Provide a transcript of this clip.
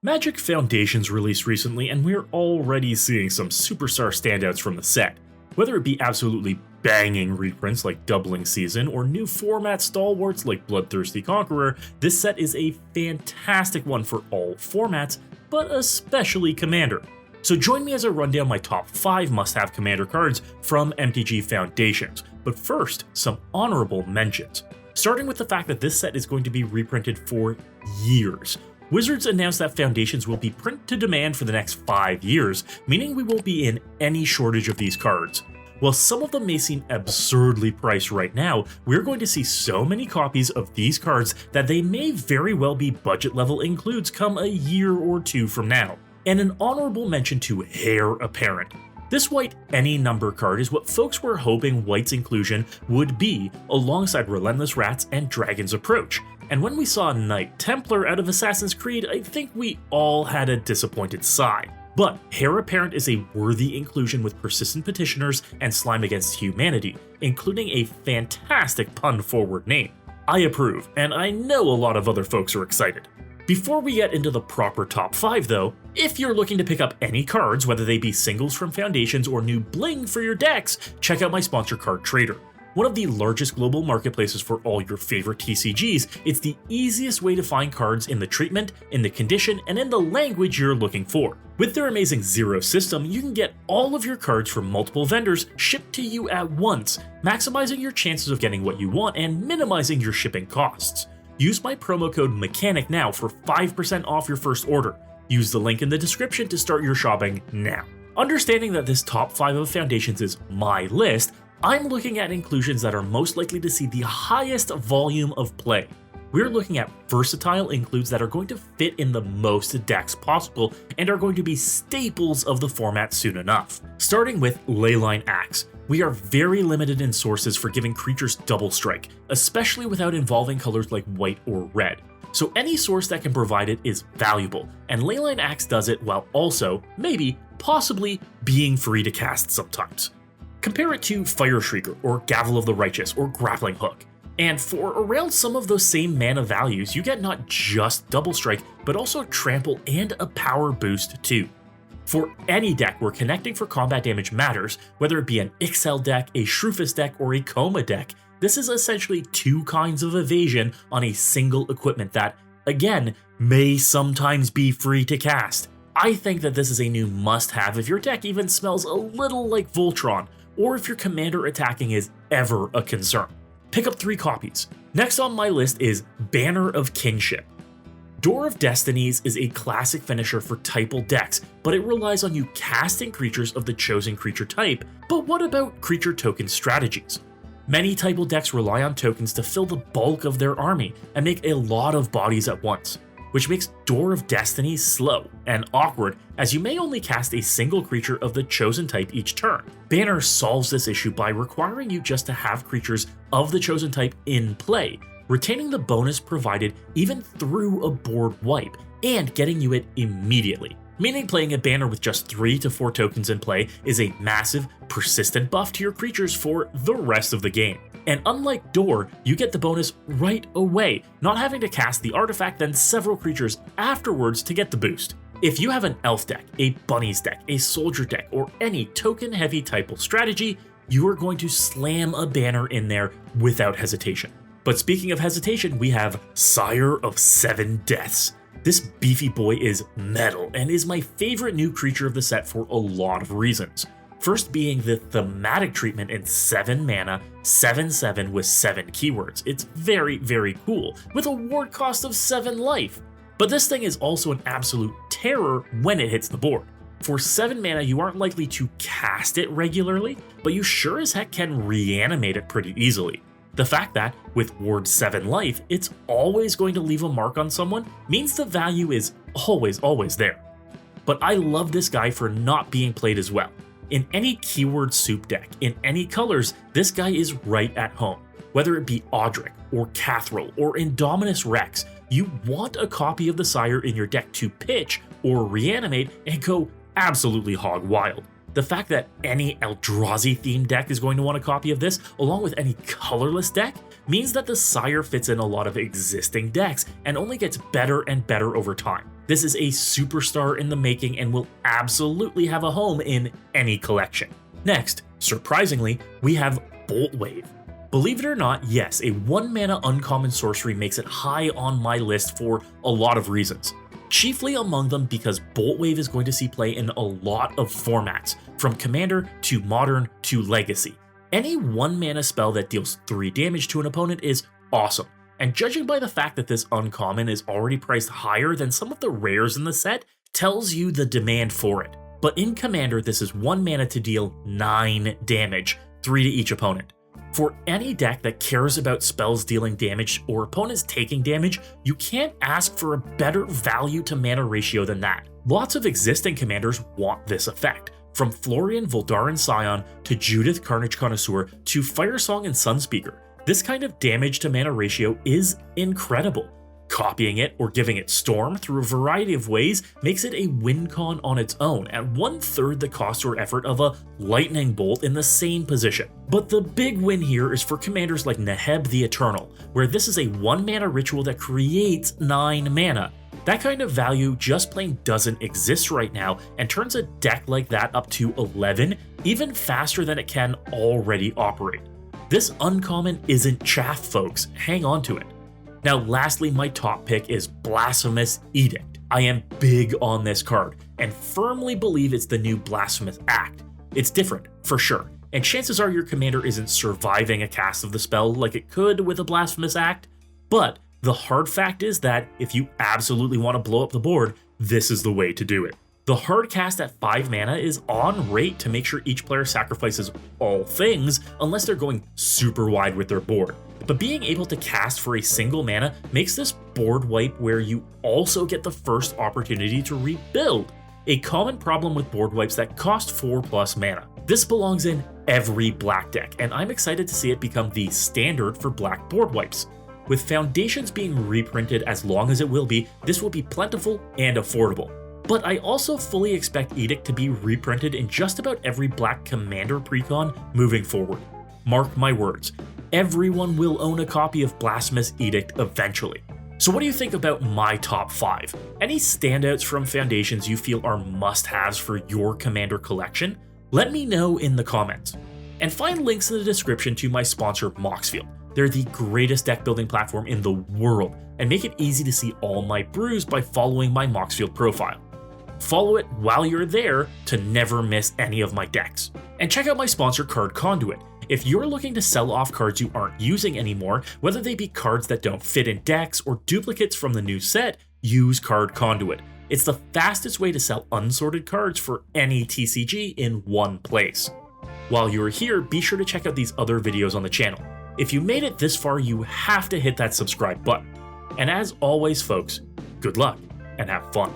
Magic Foundations released recently, and we're already seeing some superstar standouts from the set. Whether it be absolutely banging reprints like Doubling Season or new format stalwarts like Bloodthirsty Conqueror, this set is a fantastic one for all formats, but especially Commander. So join me as I run down my top 5 must-have Commander cards from MTG Foundations, but first, some honorable mentions. Starting with the fact that this set is going to be reprinted for years. Wizards announced that Foundations will be print to demand for the next 5 years, meaning we won't be in any shortage of these cards. While some of them may seem absurdly priced right now, we're going to see so many copies of these cards that they may very well be budget level includes come a year or two from now. And an honorable mention to Heir Apparent. This white any number card is what folks were hoping White's inclusion would be alongside Relentless Rats and Dragon's Approach. And when we saw Knight Templar out of Assassin's Creed, I think we all had a disappointed sigh. But Heir Apparent is a worthy inclusion with Persistent Petitioners and Slime Against Humanity, including a fantastic pun-forward name. I approve, and I know a lot of other folks are excited. Before we get into the proper top 5 though, if you're looking to pick up any cards, whether they be singles from Foundations or new bling for your decks, check out my sponsor Card Trader. One of the largest global marketplaces for all your favorite TCGs, it's the easiest way to find cards in the treatment, in the condition, and in the language you're looking for. With their amazing Zero system, you can get all of your cards from multiple vendors shipped to you at once, maximizing your chances of getting what you want and minimizing your shipping costs. Use my promo code MECHANIC now for 5% off your first order. Use the link in the description to start your shopping now. Understanding that this top 5 of Foundations is my list, I'm looking at inclusions that are most likely to see the highest volume of play. We're looking at versatile includes that are going to fit in the most decks possible and are going to be staples of the format soon enough. Starting with Leyline Axe. We are very limited in sources for giving creatures double strike, especially without involving colors like white or red. So any source that can provide it is valuable, and Leyline Axe does it while also, maybe, possibly, being free to cast sometimes. Compare it to Fire Shrieker, or Gavel of the Righteous, or Grappling Hook. And for around some of those same mana values, you get not just Double Strike, but also Trample and a power boost too. For any deck where connecting for combat damage matters, whether it be an Ixal deck, a Shrufus deck, or a Coma deck, this is essentially 2 kinds of evasion on a single equipment that, again, may sometimes be free to cast. I think that this is a new must-have if your deck even smells a little like Voltron, or if your commander attacking is ever a concern. Pick up 3 copies. Next on my list is Banner of Kinship. Door of Destinies is a classic finisher for typal decks, but it relies on you casting creatures of the chosen creature type. But what about creature token strategies? Many typal decks rely on tokens to fill the bulk of their army and make a lot of bodies at once, which makes Door of Destiny slow and awkward as you may only cast a single creature of the chosen type each turn. Banner solves this issue by requiring you just to have creatures of the chosen type in play, retaining the bonus provided even through a board wipe, and getting you it immediately. Meaning playing a banner with just 3 to 4 tokens in play is a massive, persistent buff to your creatures for the rest of the game. And unlike Door, you get the bonus right away, not having to cast the artifact then several creatures afterwards to get the boost. If you have an elf deck, a bunnies deck, a soldier deck, or any token-heavy typal strategy, you are going to slam a banner in there without hesitation. But speaking of hesitation, we have Sire of 7 Deaths. This beefy boy is metal and is my favorite new creature of the set for a lot of reasons. First being the thematic treatment in 7 mana, 7/7 with 7 keywords. It's very, very cool, with a ward cost of 7 life. But this thing is also an absolute terror when it hits the board. For 7 mana, you aren't likely to cast it regularly, but you sure as heck can reanimate it pretty easily. The fact that, with ward 7 life, it's always going to leave a mark on someone means the value is always there. But I love this guy for not being played as well. In any keyword soup deck, in any colors, this guy is right at home. Whether it be Audric, or Cathril, or Indominus Rex, you want a copy of the Sire in your deck to pitch or reanimate and go absolutely hog wild. The fact that any Eldrazi themed deck is going to want a copy of this, along with any colorless deck, means that the Sire fits in a lot of existing decks and only gets better and better over time. This is a superstar in the making and will absolutely have a home in any collection. Next, surprisingly, we have Boltwave. Believe it or not, yes, a 1-mana uncommon sorcery makes it high on my list for a lot of reasons. Chiefly among them because Boltwave is going to see play in a lot of formats, from Commander to Modern to Legacy. Any 1-mana spell that deals 3 damage to an opponent is awesome, and judging by the fact that this uncommon is already priced higher than some of the rares in the set, tells you the demand for it. But in Commander, this is 1 mana to deal 9 damage, 3 to each opponent. For any deck that cares about spells dealing damage or opponents taking damage, you can't ask for a better value to mana ratio than that. Lots of existing commanders want this effect, from Florian Voldaren Scion to Judith Carnage Connoisseur to Firesong and Sunspeaker. This kind of damage to mana ratio is incredible. Copying it or giving it Storm through a variety of ways makes it a win con on its own at 1/3 the cost or effort of a Lightning Bolt in the same position. But the big win here is for commanders like Neheb the Eternal, where this is a 1-mana ritual that creates 9 mana. That kind of value just plain doesn't exist right now and turns a deck like that up to 11 even faster than it can already operate. This uncommon isn't chaff, folks, hang on to it. Now lastly, my top pick is Blasphemous Edict. I am big on this card, and firmly believe it's the new Blasphemous Act. It's different, for sure, and chances are your commander isn't surviving a cast of the spell like it could with a Blasphemous Act, but the hard fact is that if you absolutely want to blow up the board, this is the way to do it. The hard cast at 5 mana is on rate to make sure each player sacrifices all things unless they're going super wide with their board. But being able to cast for a single mana makes this board wipe where you also get the first opportunity to rebuild, a common problem with board wipes that cost 4+ mana. This belongs in every black deck, and I'm excited to see it become the standard for black board wipes. With Foundations being reprinted as long as it will be, this will be plentiful and affordable. But I also fully expect Edict to be reprinted in just about every black commander precon moving forward. Mark my words, everyone will own a copy of Blasphemous Edict eventually. So what do you think about my top 5? Any standouts from Foundations you feel are must-haves for your commander collection? Let me know in the comments. And find links in the description to my sponsor MOXFIELD. They're the greatest deck building platform in the world, and make it easy to see all my brews by following my MOXFIELD profile. Follow it while you're there to never miss any of my decks. And check out my sponsor Card Conduit. If you're looking to sell off cards you aren't using anymore, whether they be cards that don't fit in decks or duplicates from the new set, use Card Conduit. It's the fastest way to sell unsorted cards for any TCG in one place. While you're here, be sure to check out these other videos on the channel. If you made it this far, you have to hit that subscribe button. And as always, folks, good luck and have fun.